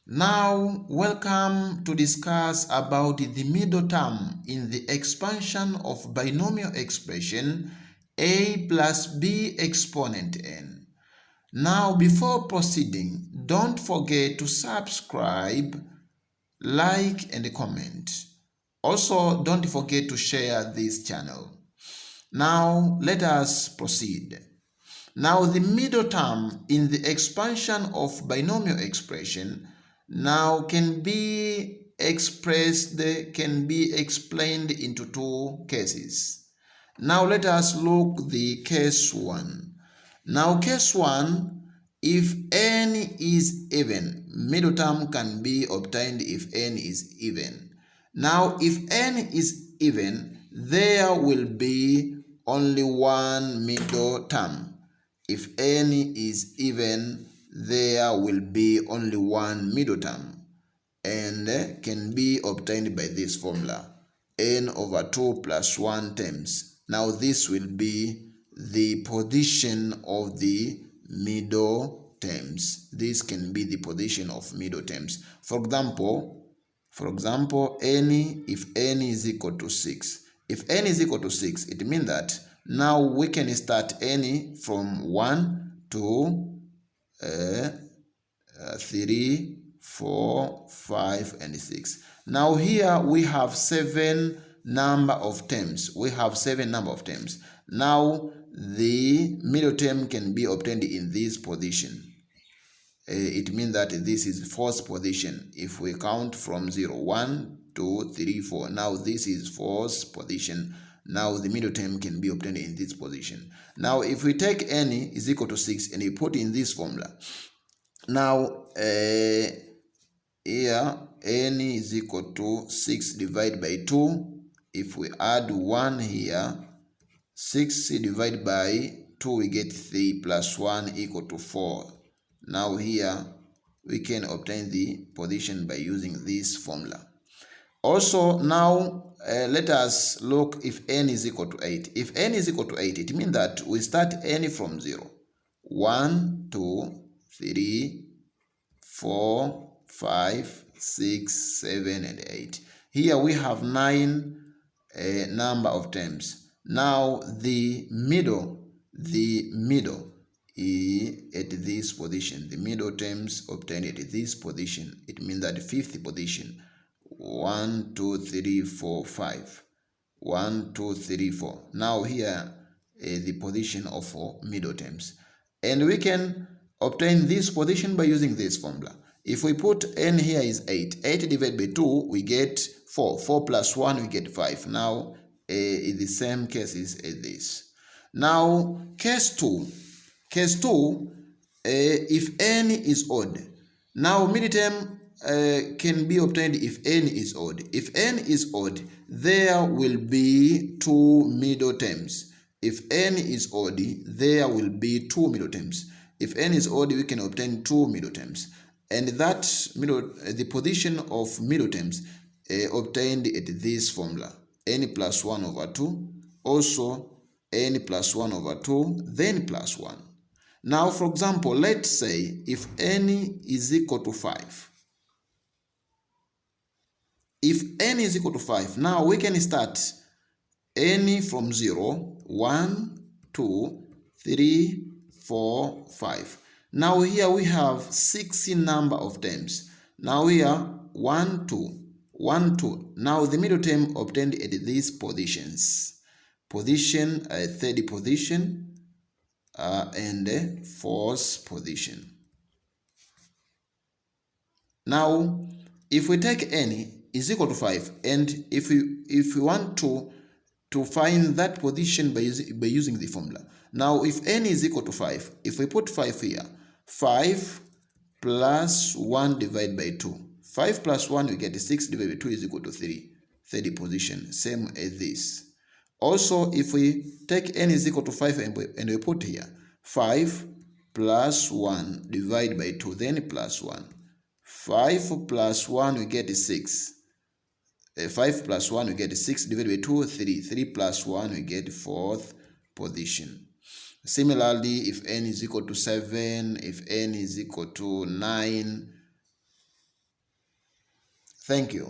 Now, welcome to discuss about the middle term in the expansion of binomial expression a plus b exponent n. Now, before proceeding, don't forget to subscribe, like, and comment. Also, don't forget to share this channel. Now, let us proceed. Now, the middle term in the expansion of binomial expression now can be explained into two cases. Now, let us look the case 1. Now, case 1, if n is even, middle term can be obtained if n is even. Now, if n is even, there will be only one middle term. If n is even, there will be only one middle term and can be obtained by this formula, n over 2 plus 1 terms. Now this will be the position of the middle terms. This can be the position of middle terms. For example, if n is equal to 6. If n is equal to 6, it means that now we can start n from 1 to 3, 4, 5, and 6. Now here we have 7 number of terms. Now the middle term can be obtained in this position. It means that this is fourth position. If we count from 0, 1, 2, 3, 4. Now this is fourth position. Now the middle term can be obtained in this position. Now if we take n is equal to 6 and we put in this formula. Now here n is equal to 6 divided by 2. If we add 1 here, 6 divided by 2, we get 3 plus 1 equal to 4. Now here we can obtain the position by using this formula. Also, now let us look if n is equal to 8. If n is equal to 8, it means that we start n from 0. 1, 2, 3, 4, 5, 6, 7, and 8. Here we have 9 number of terms. Now the middle at this position. The middle terms obtained at this position. It means that the fifth position. 1, 2, 3, 4, 5. 1, 2, 3, 4. Now here the position of middle terms. And we can obtain this position by using this formula. If we put n here is 8. 8 divided by 2, we get 4. 4 plus 1, we get 5. Now in the same cases as this. Now case 2. Case 2, if n is odd. Now middle term can be obtained if n is odd. If n is odd, there will be two middle terms. If n is odd, there will be two middle terms. If n is odd, we can obtain two middle terms. And that the position of middle terms obtained at this formula, n plus 1 over 2, also n plus 1 over 2, then plus 1. Now, for example, let's say if n is equal to 5. If n is equal to 5, now we can start n from 0, 1, 2, 3, 4, 5. Now here we have 6 number of terms. Now here 1, 2, 1, 2. Now the middle term obtained at these positions. Position, third position, and fourth position. Now, if we take n is equal to 5, and if we want to find that position by using the formula. Now, if n is equal to 5, if we put 5 here, 5 plus 1 divided by 2. 5 plus 1, we get 6 divided by 2 is equal to 3. Third position, same as this. Also, if we take n is equal to 5 and we put here 5 plus 1 divided by 2, then plus 1. 5 plus 1, we get 6. 5 plus 1, we get 6 divided by 2, 3. 3 plus 1, we get fourth position. Similarly, if n is equal to 7, if n is equal to 9, Thank you.